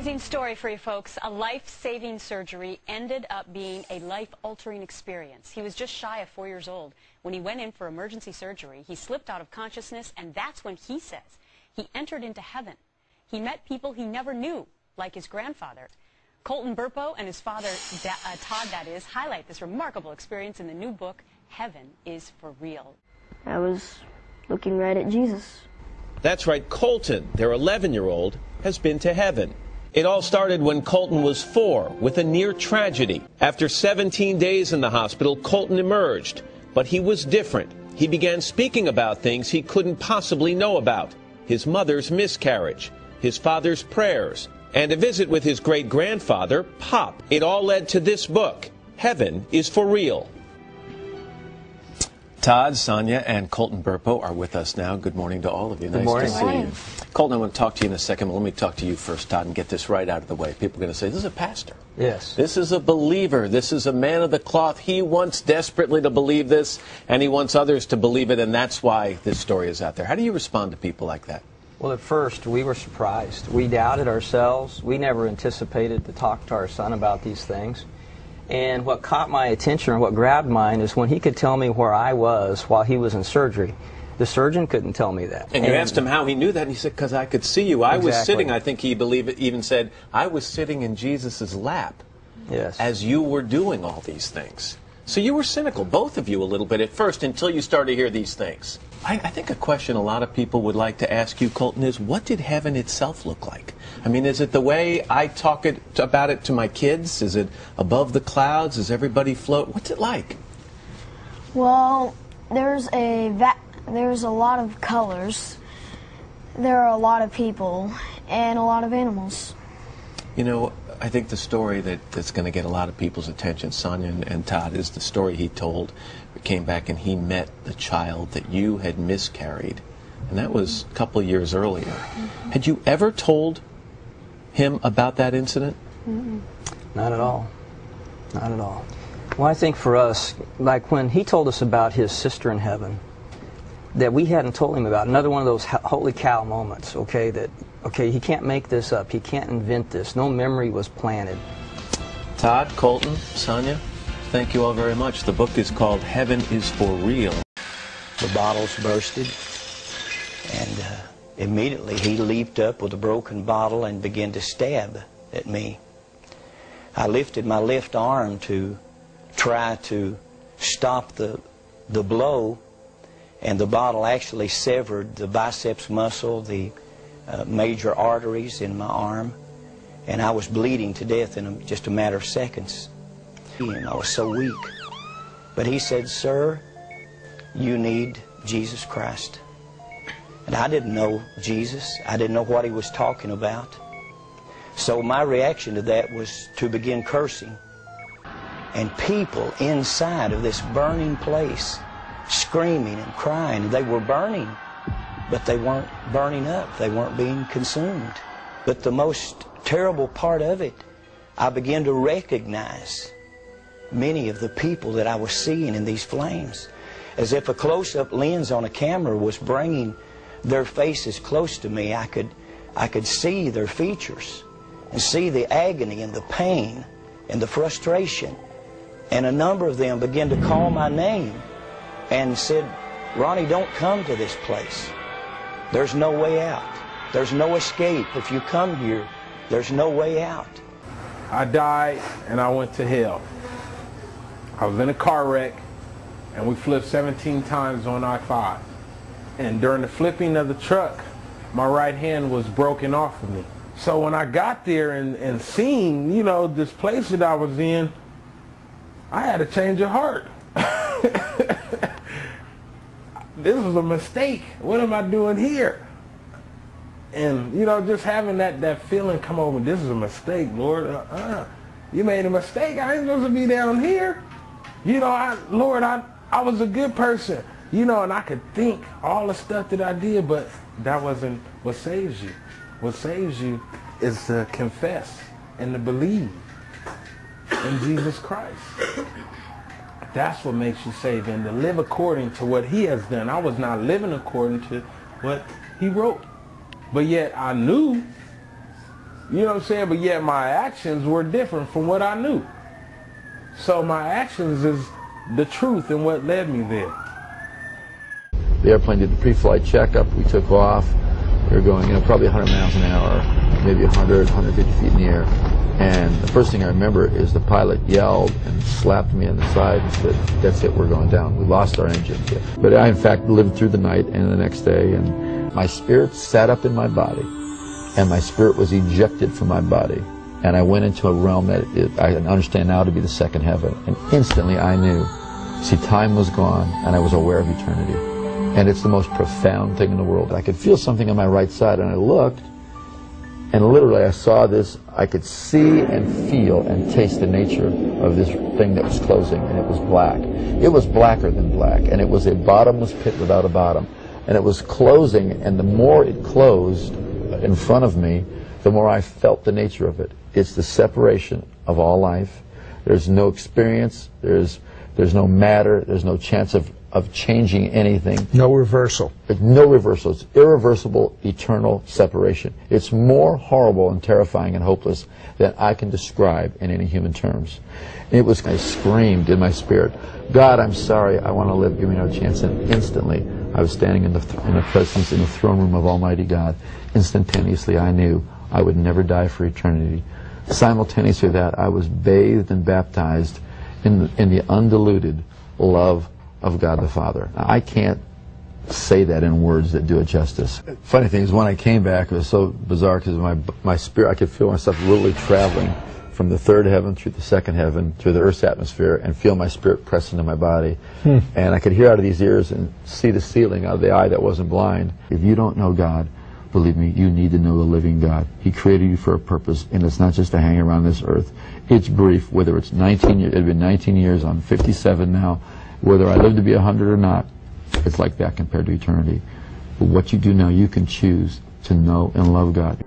amazing story for you folks. A life-saving surgery ended up being a life-altering experience. He was just shy of 4 years old when he went in for emergency surgery. He slipped out of consciousness, and that's when he says he entered into heaven. He met people he never knew, like his grandfather. Colton Burpo and his father, Todd, that is, highlight this remarkable experience in the new book, Heaven is for Real. I was looking right at Jesus. That's right, Colton, their 11-year-old, has been to heaven. It all started when Colton was 4 with a near tragedy. After 17 days in the hospital, Colton emerged, but he was different. He began speaking about things he couldn't possibly know about. His mother's miscarriage, his father's prayers, and a visit with his great-grandfather, Pop. It all led to this book, Heaven is for Real. Todd, Sonia, and Colton Burpo are with us now. Good morning to all of you. Good morning. Nice to see you. Colton, I want to talk to you in a second, but let me talk to you first, Todd, and get this right out of the way. People are going to say, this is a pastor. Yes. This is a believer. This is a man of the cloth. He wants desperately to believe this, and he wants others to believe it, and that's why this story is out there. How do you respond to people like that? Well, at first, we were surprised. We doubted ourselves. We never anticipated to talk to our son about these things. And what caught my attention, or what grabbed mine, is when he could tell me where I was while he was in surgery. The surgeon couldn't tell me that. And you asked him how he knew that, and he said, because I could see you. I was sitting, I think he even said, I was sitting in Jesus' lap as you were doing all these things. So you were cynical, both of you, a little bit at first, until you started to hear these things. I think a question a lot of people would like to ask you, Colton, is what did heaven itself look like? I mean, is it the way I talk about it to my kids? Is it above the clouds? Does everybody float? What's it like? Well, there's a lot of colors. There are a lot of people and a lot of animals. You know, I think the story that's going to get a lot of people's attention, Sonia and Todd, is the story he told. He came back and he met the child that you had miscarried, and that was a couple of years earlier. Had you ever told him about that incident? Not at all. Not at all. Well, I think for us, like when he told us about his sister in heaven, that we hadn't told him about, another one of those holy cow moments, okay, that, okay, he can't make this up, he can't invent this, no memory was planted. Todd, Colton, Sonia, thank you all very much. The book is called Heaven is for Real. The bottles bursted, and immediately he leaped up with a broken bottle and began to stab at me. I lifted my left arm to try to stop the blow, and the bottle actually severed the biceps muscle, the major arteries in my arm, and I was bleeding to death in just a matter of seconds. And I was so weak. But he said, "Sir, you need Jesus Christ." And I didn't know Jesus. I didn't know what he was talking about. So my reaction to that was to begin cursing. And people inside of this burning place, screaming and crying. They were burning, but they weren't burning up. They weren't being consumed. But the most terrible part of it, I began to recognize many of the people that I was seeing in these flames. As if a close-up lens on a camera was bringing their faces close to me, I could see their features and see the agony and the pain and the frustration. And a number of them began to call my name and said, "Ronnie, don't come to this place. There's no way out. There's no escape. If you come here, there's no way out." I died and I went to hell. I was in a car wreck and we flipped 17 times on I-5. And during the flipping of the truck, my right hand was broken off of me. So when I got there and seen, you know, this place that I was in, I had a change of heart. This was a mistake. What am I doing here? And, you know, just having that feeling come over, this is a mistake, Lord. You made a mistake. I ain't supposed to be down here. You know, Lord, I was a good person. You know, and I could think all the stuff that I did, but that wasn't what saves you. What saves you is to confess and to believe in Jesus Christ. That's what makes you saved, and to live according to what he has done. I was not living according to what he wrote. But yet I knew You know what I'm saying? But yet my actions were different from what I knew. So my actions is the truth and what led me there. The airplane did the pre-flight checkup. We took off. We were going, probably 100 miles an hour, maybe 100, 150 feet in the air. And the first thing I remember is the pilot yelled and slapped me on the side and said, "That's it, we're going down. We lost our engine." But I, in fact, lived through the night and the next day, and my spirit sat up in my body, and my spirit was ejected from my body. And I went into a realm that I understand now to be the second heaven. And instantly I knew, see, time was gone, and I was aware of eternity. And it's the most profound thing in the world. I could feel something on my right side, and I looked, and literally I saw this. I could see and feel and taste the nature of this thing that was closing, and it was black. It was blacker than black, and it was a bottomless pit without a bottom. And it was closing, and the more it closed in front of me, the more I felt the nature of it. It's the separation of all life. There's no experience, there's no matter, there's no chance of changing anything. No reversal. No reversal. It's irreversible, eternal separation. It's more horrible and terrifying and hopeless than I can describe in any human terms. It was, I screamed in my spirit, "God, I'm sorry, I want to live, give me no chance." And instantly, I was standing in the presence, in the throne room of Almighty God. Instantaneously, I knew I would never die for eternity. Simultaneously with that, I was bathed and baptized in the undiluted love of God the Father. I can't say that in words that do it justice. Funny thing is, when I came back, it was so bizarre because my spirit, I could feel myself literally traveling from the third heaven through the second heaven, through the earth's atmosphere, and feel my spirit press into my body. And I could hear out of these ears and see the ceiling out of the eye that wasn't blind. If you don't know God, believe me, you need to know the living God. He created you for a purpose, and it's not just to hang around this earth. It's brief, whether it's 19 years, it's been 19 years, I'm 57 now. Whether I live to be 100 or not, it's like that compared to eternity. But what you do now, you can choose to know and love God.